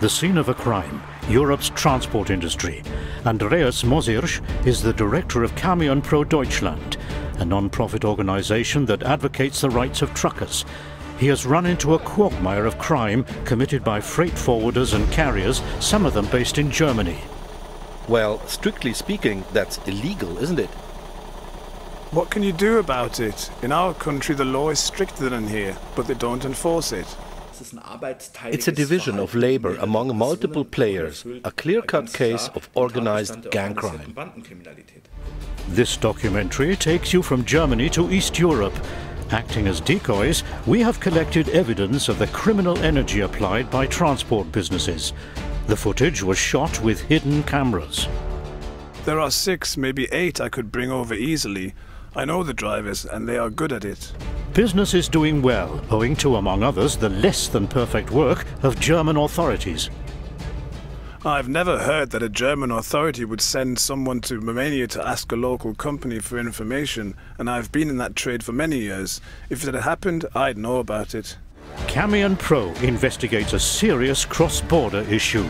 the scene of a crime, Europe's transport industry. Andreas Mosirsch is the director of Camion Pro Deutschland, a non-profit organization that advocates the rights of truckers. He has run into a quagmire of crime committed by freight forwarders and carriers, some of them based in Germany. Well, strictly speaking, that's illegal, isn't it? What can you do about it? In our country the law is stricter than here, but they don't enforce it. It's a division of labor among multiple players, a clear-cut case of organized gang crime. This documentary takes you from Germany to East Europe. Acting as decoys, we have collected evidence of the criminal energy applied by transport businesses. The footage was shot with hidden cameras. There are 6, maybe 8 I could bring over easily. I know the drivers and they are good at it. Business is doing well, owing to, among others, the less than perfect work of German authorities. I've never heard that a German authority would send someone to Romania to ask a local company for information, and I've been in that trade for many years. If it had happened, I'd know about it. Camion Pro investigates a serious cross-border issue.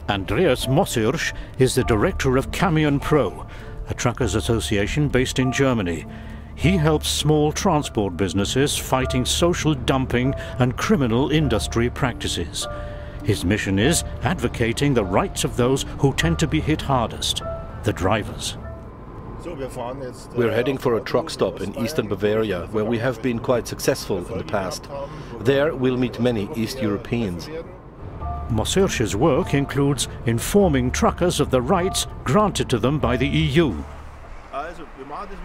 Andreas Mosirsch is the director of Camion Pro, a truckers' association based in Germany. He helps small transport businesses fighting social dumping and criminal industry practices. His mission is advocating the rights of those who tend to be hit hardest, the drivers. We're heading for a truck stop in eastern Bavaria, where we have been quite successful in the past. There we'll meet many East Europeans. Mosirsch's work includes informing truckers of the rights granted to them by the EU.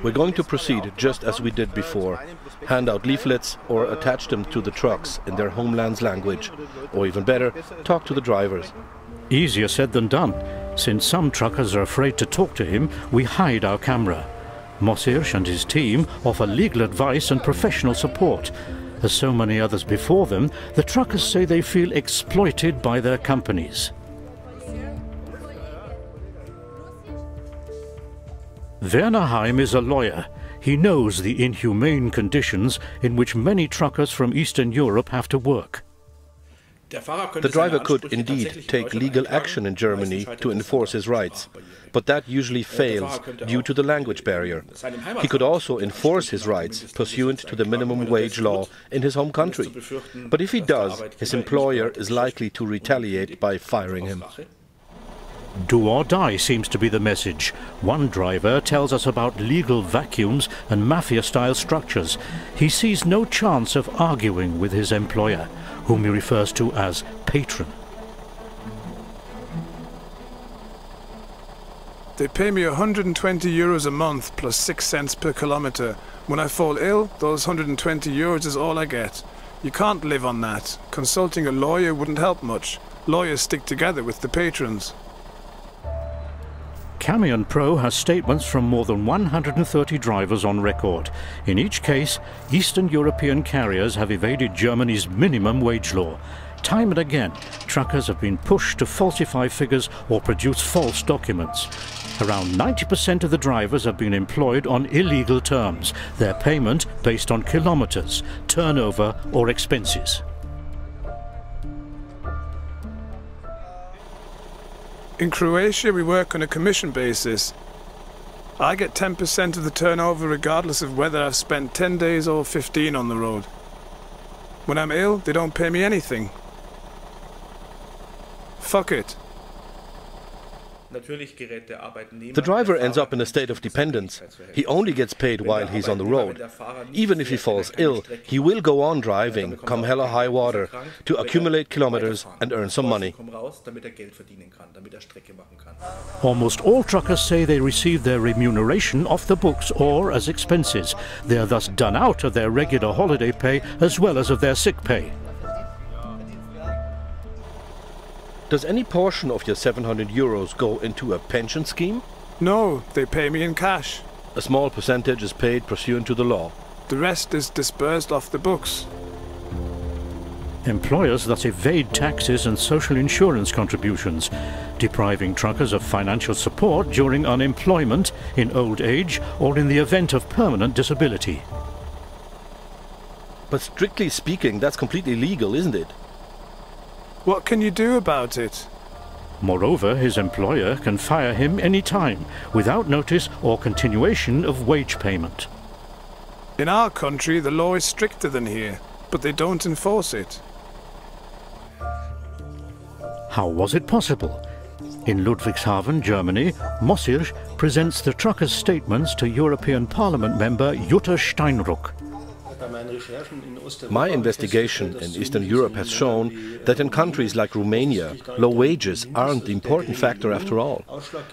We're going to proceed just as we did before. Hand out leaflets or attach them to the trucks in their homeland's language. Or even better, talk to the drivers. Easier said than done. Since some truckers are afraid to talk to him, we hide our camera. Mosirsch and his team offer legal advice and professional support. As so many others before them, the truckers say they feel exploited by their companies. Werner Heim is a lawyer. He knows the inhumane conditions in which many truckers from Eastern Europe have to work. The driver could indeed take legal action in Germany to enforce his rights, but that usually fails due to the language barrier. He could also enforce his rights pursuant to the minimum wage law in his home country. But if he does, his employer is likely to retaliate by firing him. Do or die seems to be the message. One driver tells us about legal vacuums and mafia-style structures. He sees no chance of arguing with his employer, whom he refers to as patron. They pay me 120 euros a month plus 6 cents per kilometre. When I fall ill, those 120 euros is all I get. You can't live on that. Consulting a lawyer wouldn't help much. Lawyers stick together with the patrons. Camion Pro has statements from more than 130 drivers on record. In each case, Eastern European carriers have evaded Germany's minimum wage law. Time and again, truckers have been pushed to falsify figures or produce false documents. Around 90% of the drivers have been employed on illegal terms, their payment based on kilometers, turnover or expenses. In Croatia we work on a commission basis. I get 10% of the turnover regardless of whether I've spent 10 days or 15 on the road. When I'm ill, they don't pay me anything. Fuck it. The driver ends up in a state of dependence. He only gets paid while he's on the road. Even if he falls ill, he will go on driving, come hell or high water, to accumulate kilometers and earn some money. Almost all truckers say they receive their remuneration off the books or as expenses. They are thus done out of their regular holiday pay as well as of their sick pay. Does any portion of your 700 euros go into a pension scheme? No, they pay me in cash. A small percentage is paid pursuant to the law. The rest is disbursed off the books. Employers thus evade taxes and social insurance contributions, depriving truckers of financial support during unemployment, in old age, or in the event of permanent disability. But strictly speaking, that's completely legal, isn't it? What can you do about it? Moreover, his employer can fire him any time, without notice or continuation of wage payment. In our country, the law is stricter than here, but they don't enforce it. How was it possible? In Ludwigshafen, Germany, Mossirsch presents the truckers' statements to European Parliament member Jutta Steinruck. My investigation in Eastern Europe has shown that in countries like Romania, low wages aren't the important factor after all.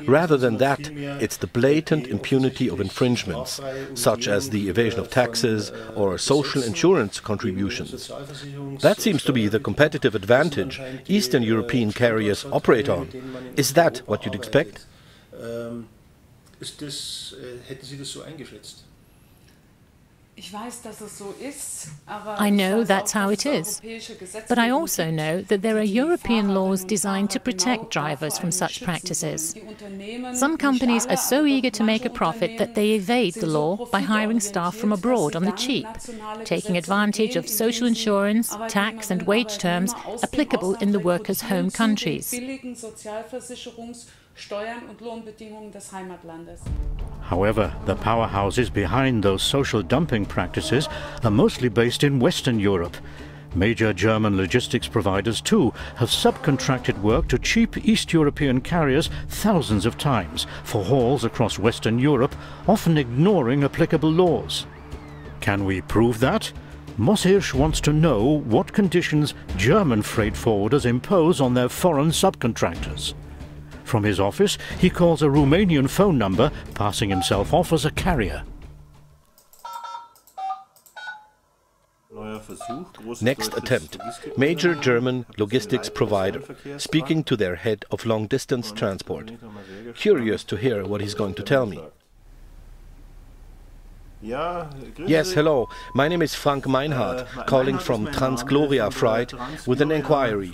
Rather than that, it's the blatant impunity of infringements, such as the evasion of taxes or social insurance contributions. That seems to be the competitive advantage Eastern European carriers operate on. Is that what you'd expect? I know that's how it is, but I also know that there are European laws designed to protect drivers from such practices. Some companies are so eager to make a profit that they evade the law by hiring staff from abroad on the cheap, taking advantage of social insurance, tax and wage terms applicable in the workers' home countries. However, the powerhouses behind those social dumping practices are mostly based in Western Europe. Major German logistics providers, too, have subcontracted work to cheap East European carriers thousands of times for hauls across Western Europe, often ignoring applicable laws. Can we prove that? Mossirsch wants to know what conditions German freight forwarders impose on their foreign subcontractors. From his office, he calls a Romanian phone number, passing himself off as a carrier. Next attempt. Major German logistics provider, speaking to their head of long-distance transport. Curious to hear what he's going to tell me. Yes, hello. My name is Frank Meinhardt, calling from Transgloria Freight with an inquiry.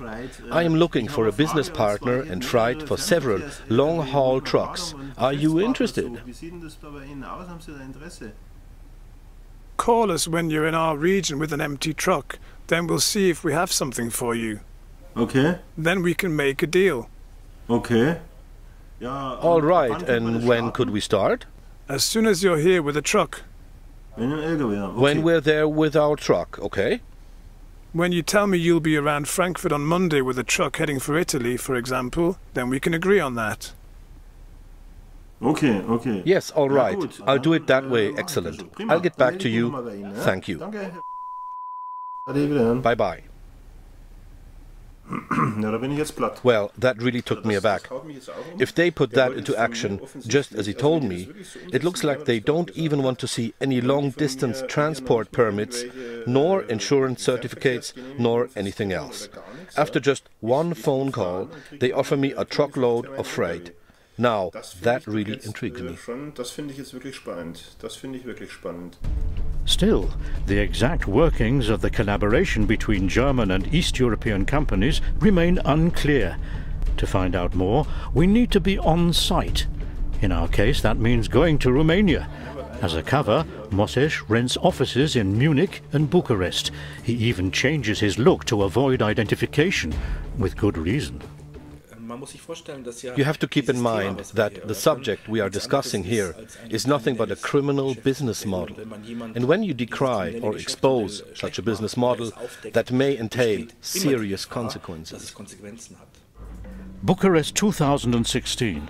I am looking for a business partner and freight for several long-haul trucks. Are you interested? Call us when you're in our region with an empty truck. Then we'll see if we have something for you. Okay. Then we can make a deal. Okay. All right, and when could we start? As soon as you're here with a truck. When we're there with our truck, okay? When you tell me you'll be around Frankfurt on Monday with a truck heading for Italy, for example, then we can agree on that. Okay, okay. Yes, all right. I'll do it that way. Excellent. I'll get back to you. Thank you. Bye-bye. Well, that really took me aback. If they put that into action, just as he told me, it looks like they don't even want to see any long-distance transport permits, nor insurance certificates, nor anything else. After just one phone call, they offer me a truckload of freight. Now, that really intrigues me. Still, the exact workings of the collaboration between German and East European companies remain unclear. To find out more, we need to be on site. In our case, that means going to Romania. As a cover, Mossirsch rents offices in Munich and Bucharest. He even changes his look to avoid identification, with good reason. You have to keep in mind that the subject we are discussing here is nothing but a criminal business model. And when you decry or expose such a business model, that may entail serious consequences. Bucharest 2016.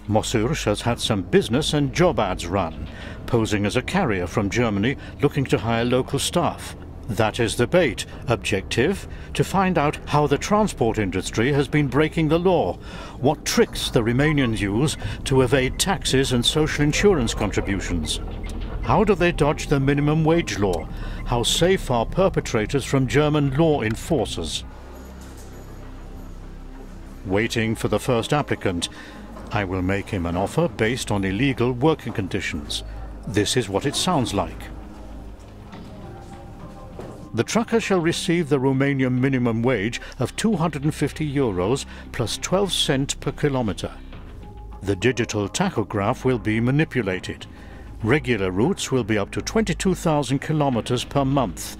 Mossirsch has had some business and job ads run, posing as a carrier from Germany looking to hire local staff. That is the bait. Objective: to find out how the transport industry has been breaking the law, what tricks the Romanians use to evade taxes and social insurance contributions. How do they dodge the minimum wage law? How safe are perpetrators from German law enforcers? Waiting for the first applicant. I will make him an offer based on illegal working conditions. This is what it sounds like. The trucker shall receive the Romanian minimum wage of €250 plus 12 cents per kilometre. The digital tachograph will be manipulated. Regular routes will be up to 22,000 kilometres per month.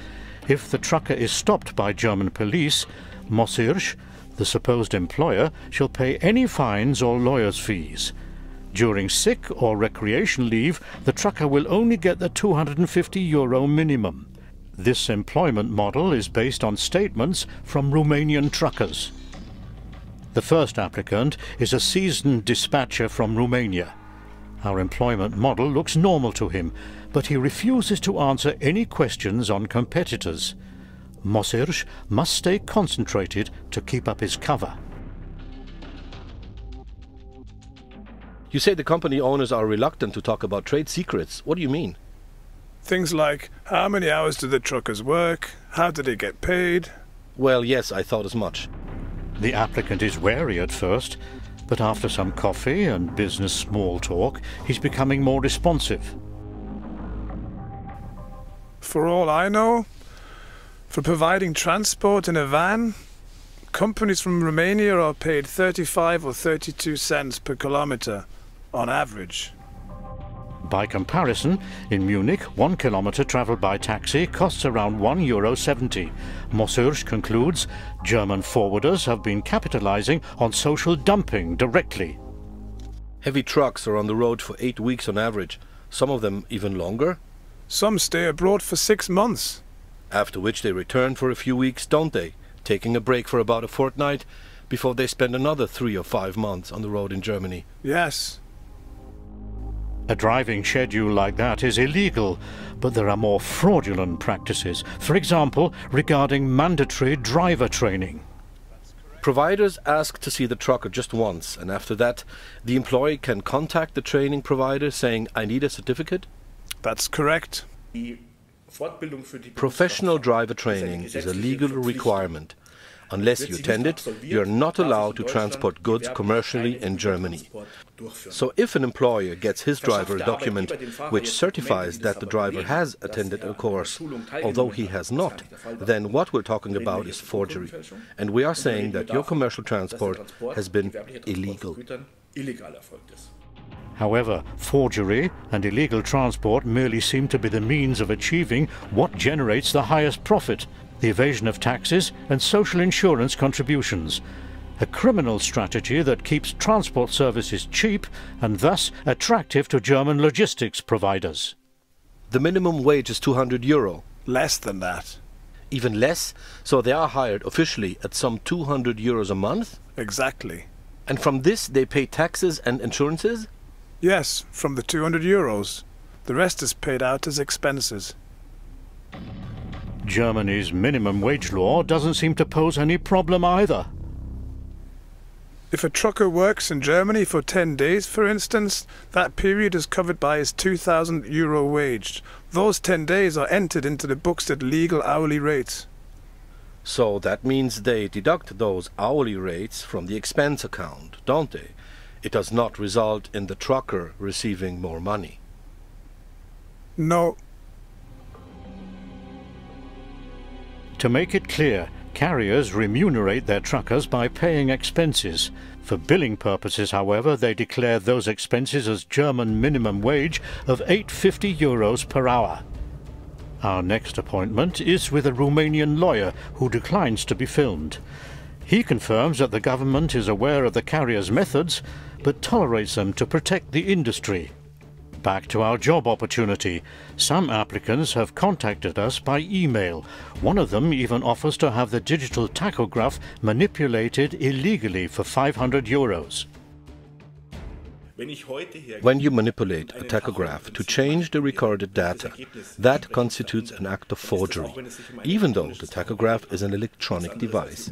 If the trucker is stopped by German police, Mosirsch, the supposed employer, shall pay any fines or lawyer's fees. During sick or recreation leave, the trucker will only get the €250 minimum. This employment model is based on statements from Romanian truckers. The first applicant is a seasoned dispatcher from Romania. Our employment model looks normal to him, but he refuses to answer any questions on competitors. Mosirsch must stay concentrated to keep up his cover. You say the company owners are reluctant to talk about trade secrets. What do you mean? Things like, how many hours do the truckers work? How do they get paid? Well, yes, I thought as much. The applicant is wary at first, but after some coffee and business small talk, he's becoming more responsive. For all I know, for providing transport in a van, companies from Romania are paid 35 or 32 cents per kilometre, on average. By comparison, in Munich, 1 kilometre travelled by taxi costs around €1.70. Mosirsch concludes German forwarders have been capitalising on social dumping directly. Heavy trucks are on the road for 8 weeks on average, some of them even longer. Some stay abroad for 6 months. After which they return for a few weeks, don't they? Taking a break for about a fortnight before they spend another 3 or 5 months on the road in Germany. Yes. A driving schedule like that is illegal, but there are more fraudulent practices, for example, regarding mandatory driver training. Providers ask to see the trucker just once, and after that, the employee can contact the training provider saying, I need a certificate? That's correct. Professional driver training is a legal requirement. Unless you attend it, you are not allowed to transport goods commercially in Germany. So if an employer gets his driver a document which certifies that the driver has attended a course, although he has not, then what we're talking about is forgery. And we are saying that your commercial transport has been illegal. However, forgery and illegal transport merely seem to be the means of achieving what generates the highest profit: the evasion of taxes and social insurance contributions. A criminal strategy that keeps transport services cheap and thus attractive to German logistics providers. The minimum wage is €200. Less than that. Even less? So they are hired officially at some €200 a month? Exactly. And from this they pay taxes and insurances? Yes, from the €200. The rest is paid out as expenses. Germany's minimum wage law doesn't seem to pose any problem either. If a trucker works in Germany for 10 days, for instance, that period is covered by his €2,000 wage. Those 10 days are entered into the books at legal hourly rates. So that means they deduct those hourly rates from the expense account, don't they? It does not result in the trucker receiving more money. No. To make it clear, carriers remunerate their truckers by paying expenses. For billing purposes, however, they declare those expenses as German minimum wage of €850 per hour. Our next appointment is with a Romanian lawyer who declines to be filmed. He confirms that the government is aware of the carriers' methods, but tolerates them to protect the industry. Back to our job opportunity. Some applicants have contacted us by email. One of them even offers to have the digital tachograph manipulated illegally for €500. When you manipulate a tachograph to change the recorded data, that constitutes an act of forgery, even though the tachograph is an electronic device.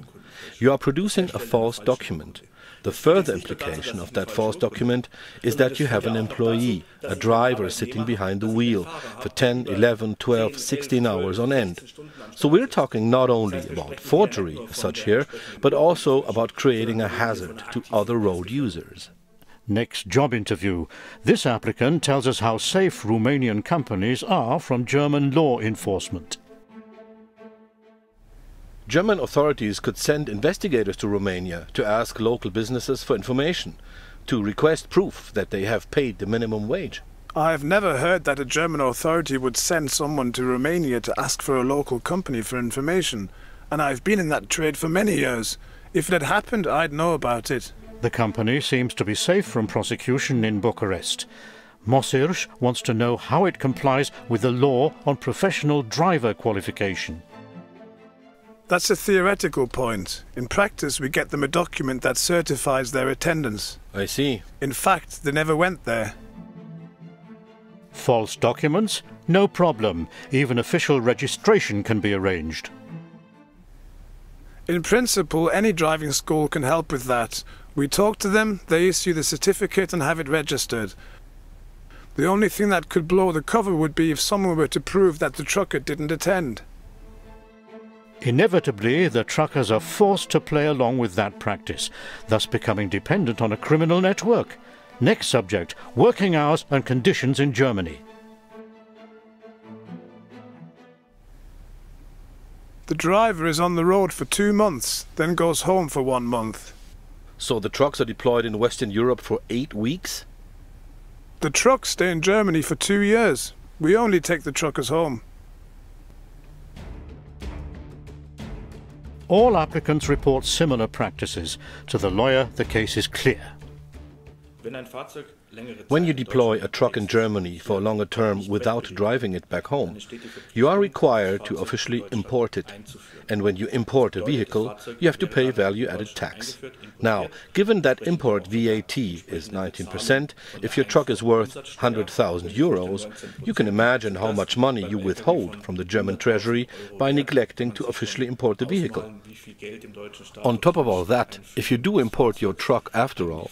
You are producing a false document. The further implication of that false document is that you have an employee, a driver sitting behind the wheel for 10, 11, 12, 16 hours on end. So we're talking not only about forgery as such here, but also about creating a hazard to other road users. Next job interview. This applicant tells us how safe Romanian companies are from German law enforcement. German authorities could send investigators to Romania to ask local businesses for information, to request proof that they have paid the minimum wage. I have never heard that a German authority would send someone to Romania to ask for a local company for information, and I've been in that trade for many years. If it had happened, I'd know about it. The company seems to be safe from prosecution in Bucharest. Mosirș wants to know how it complies with the law on professional driver qualification. That's a theoretical point. In practice, we get them a document that certifies their attendance. I see. In fact, they never went there. False documents? No problem. Even official registration can be arranged. In principle, any driving school can help with that. We talk to them, they issue the certificate and have it registered. The only thing that could blow the cover would be if someone were to prove that the trucker didn't attend. Inevitably, the truckers are forced to play along with that practice, thus becoming dependent on a criminal network. Next subject, working hours and conditions in Germany. The driver is on the road for 2 months, then goes home for 1 month. So the trucks are deployed in Western Europe for 8 weeks? The trucks stay in Germany for 2 years. We only take the truckers home. All applicants report similar practices. To the lawyer, the case is clear. When you deploy a truck in Germany for a longer term without driving it back home, you are required to officially import it. And when you import a vehicle, you have to pay value-added tax. Now, given that import VAT is 19%, if your truck is worth 100,000 euros, you can imagine how much money you withhold from the German treasury by neglecting to officially import the vehicle. On top of all that, if you do import your truck after all,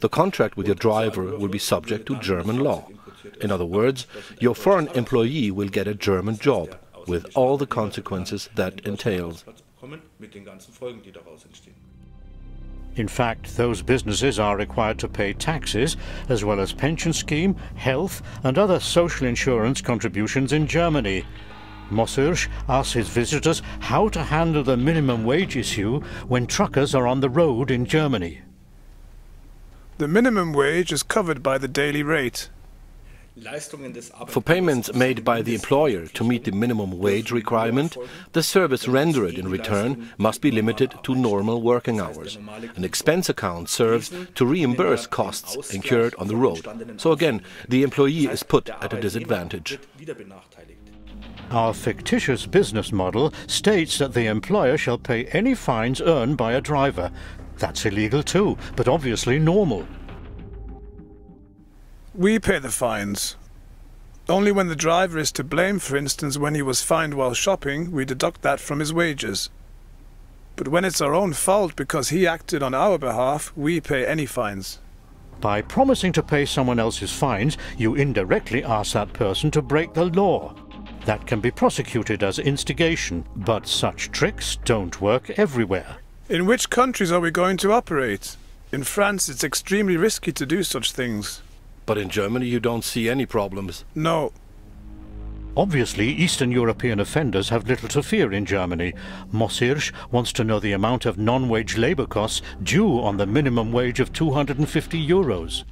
the contract with your driver will be subject to German law. In other words, your foreign employee will get a German job, with all the consequences that entails. In fact, those businesses are required to pay taxes, as well as pension scheme, health and other social insurance contributions in Germany. Mosirș asks his visitors how to handle the minimum wage issue when truckers are on the road in Germany. The minimum wage is covered by the daily rate. For payments made by the employer to meet the minimum wage requirement, the service rendered in return must be limited to normal working hours. An expense account serves to reimburse costs incurred on the road. So again, the employee is put at a disadvantage. Our fictitious business model states that the employer shall pay any fines earned by a driver. That's illegal too, but obviously normal. We pay the fines. Only when the driver is to blame, for instance, when he was fined while shopping, we deduct that from his wages. But when it's our own fault because he acted on our behalf, we pay any fines. By promising to pay someone else's fines, you indirectly ask that person to break the law. That can be prosecuted as instigation, but such tricks don't work everywhere. In which countries are we going to operate? In France, it's extremely risky to do such things. But in Germany you don't see any problems. No. Obviously, Eastern European offenders have little to fear in Germany. Mosirș wants to know the amount of non-wage labour costs due on the minimum wage of 250 euros.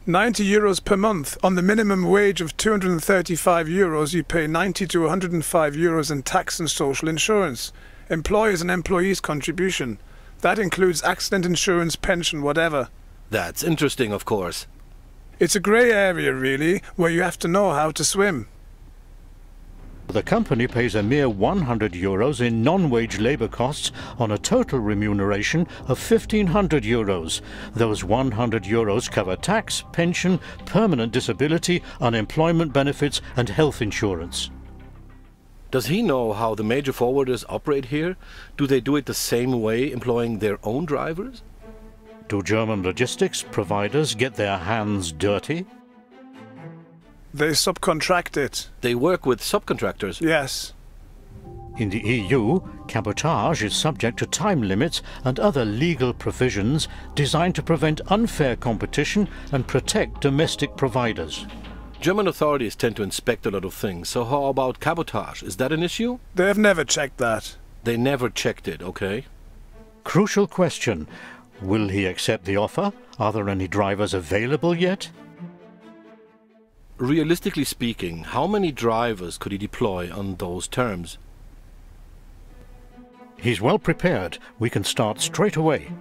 90 euros per month. On the minimum wage of 235 euros, you pay 90 to 105 euros in tax and social insurance. Employers and employees' contribution. That includes accident insurance, pension, whatever. That's interesting, of course. It's a grey area, really, where you have to know how to swim. The company pays a mere 100 euros in non-wage labour costs on a total remuneration of 1,500 euros. Those 100 euros cover tax, pension, permanent disability, unemployment benefits and health insurance. Does he know how the major forwarders operate here? Do they do it the same way, employing their own drivers? Do German logistics providers get their hands dirty? They subcontract it. They work with subcontractors? Yes. In the EU, cabotage is subject to time limits and other legal provisions designed to prevent unfair competition and protect domestic providers. German authorities tend to inspect a lot of things, so how about cabotage? Is that an issue? They have never checked that. They never checked it, okay? Crucial question. Will he accept the offer? Are there any drivers available yet? Realistically speaking, how many drivers could he deploy on those terms? He's well prepared. We can start straight away.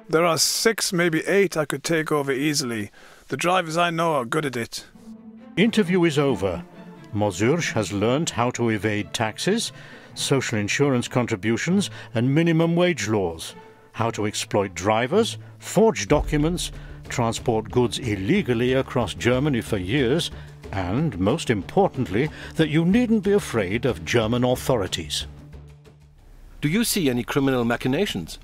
There are 6, maybe 8 I could take over easily. The drivers I know are good at it. Interview is over. Mozirch has learned how to evade taxes, social insurance contributions and minimum wage laws, how to exploit drivers, forge documents, transport goods illegally across Germany for years, and, most importantly, that you needn't be afraid of German authorities. Do you see any criminal machinations?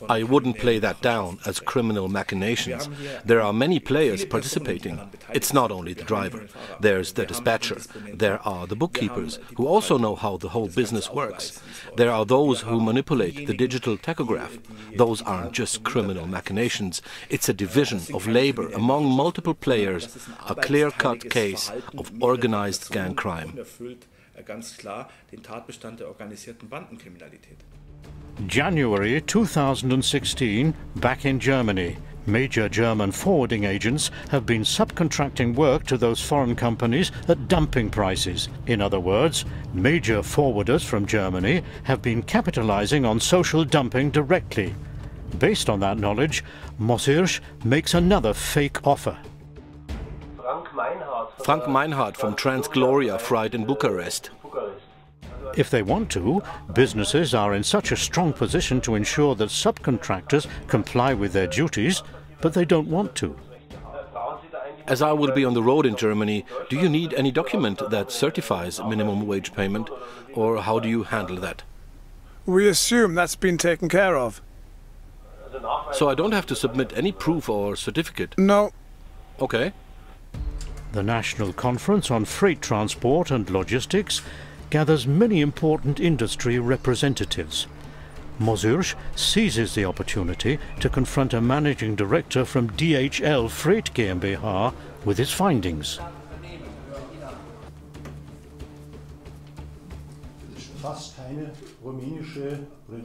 I wouldn't play that down as criminal machinations. There are many players participating. It's not only the driver. There's the dispatcher. There are the bookkeepers, who also know how the whole business works. There are those who manipulate the digital tachograph. Those aren't just criminal machinations. It's a division of labor among multiple players, a clear-cut case of organized gang crime. January 2016, back in Germany, major German forwarding agents have been subcontracting work to those foreign companies at dumping prices. In other words, major forwarders from Germany have been capitalizing on social dumping directly. Based on that knowledge, Mozirch makes another fake offer. Frank Meinhardt from Transgloria Freight in Bucharest. If they want to, businesses are in such a strong position to ensure that subcontractors comply with their duties, but they don't want to. As I will be on the road in Germany, do you need any document that certifies minimum wage payment, or how do you handle that? We assume that's been taken care of. So I don't have to submit any proof or certificate? No. Okay. The National Conference on Freight Transport and Logistics gathers many important industry representatives. Mozirch seizes the opportunity to confront a managing director from DHL Freight GmbH with his findings.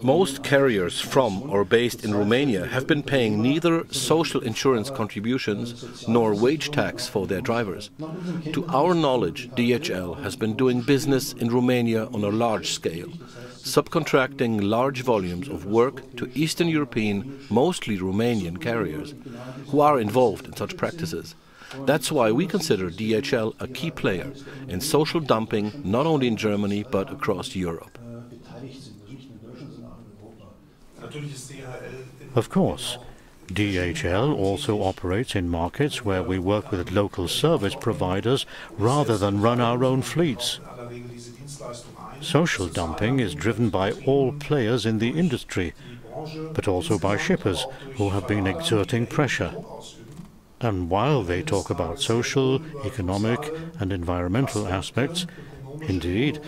Most carriers from or based in Romania have been paying neither social insurance contributions nor wage tax for their drivers. To our knowledge, DHL has been doing business in Romania on a large scale, subcontracting large volumes of work to Eastern European, mostly Romanian carriers, who are involved in such practices. That's why we consider DHL a key player in social dumping, not only in Germany but across Europe. Of course, DHL also operates in markets where we work with local service providers rather than run our own fleets. Social dumping is driven by all players in the industry, but also by shippers who have been exerting pressure. And while they talk about social, economic and environmental aspects, indeed,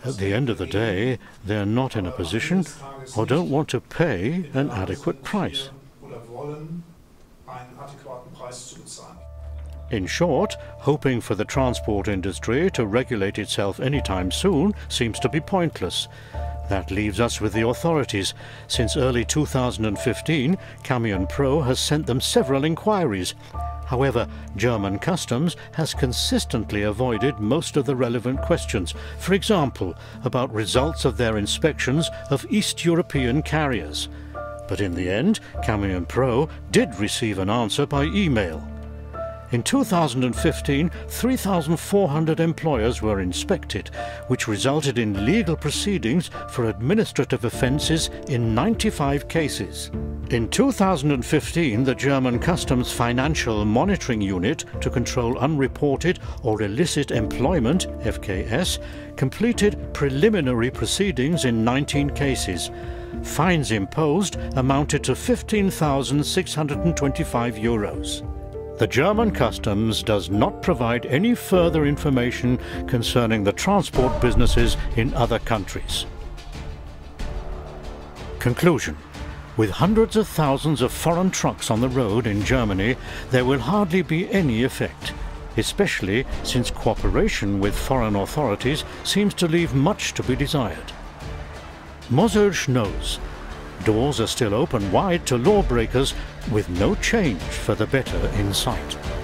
at the end of the day, they are not in a position or don't want to pay an adequate price. In short, hoping for the transport industry to regulate itself anytime soon seems to be pointless. That leaves us with the authorities. Since early 2015, Camion Pro has sent them several inquiries. However, German customs has consistently avoided most of the relevant questions, for example, about results of their inspections of East European carriers. But in the end, Camion Pro did receive an answer by email. In 2015, 3,400 employers were inspected, which resulted in legal proceedings for administrative offences in 95 cases. In 2015, the German Customs Financial Monitoring Unit to Control Unreported or Illicit Employment, FKS, completed preliminary proceedings in 19 cases. Fines imposed amounted to €15,625. The German customs does not provide any further information concerning the transport businesses in other countries. Conclusion. With hundreds of thousands of foreign trucks on the road in Germany, there will hardly be any effect. especially since cooperation with foreign authorities seems to leave much to be desired. Mosel knows doors are still open wide to lawbreakers with no change for the better in sight.